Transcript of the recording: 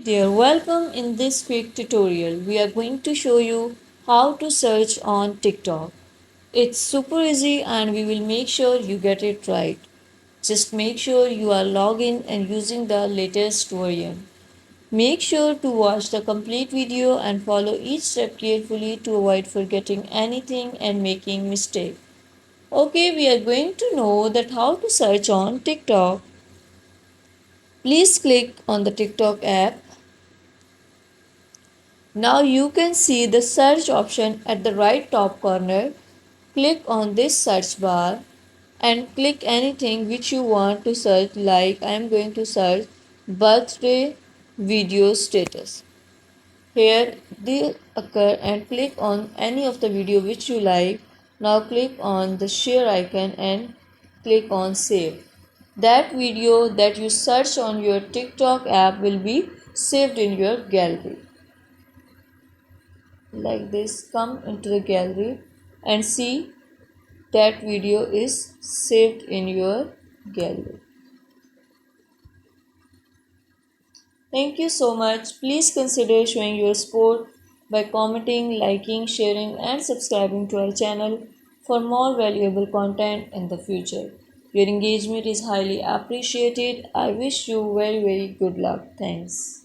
Dear, welcome. In this quick tutorial, we are going to show you how to search on TikTok. It's super easy and we will make sure you get it right. Just make sure you are logged in and using the latest version. Make sure to watch the complete video and follow each step carefully to avoid forgetting anything and making mistake. Okay, we are going to know that how to search on TikTok. Please click on the TikTok app. Now you can see the search option at the right top corner. Click on this search bar and click anything which you want to search, like I am going to search birthday video status. Here they occur and click on any of the video which you like. Now click on the share icon and click on save. That video that you search on your TikTok app will be saved in your gallery. Like this, come into the gallery and see that video is saved in your gallery. Thank you so much. Please consider showing your support by commenting, liking, sharing and subscribing to our channel for more valuable content in the future. Your engagement is highly appreciated. I wish you very good luck. Thanks.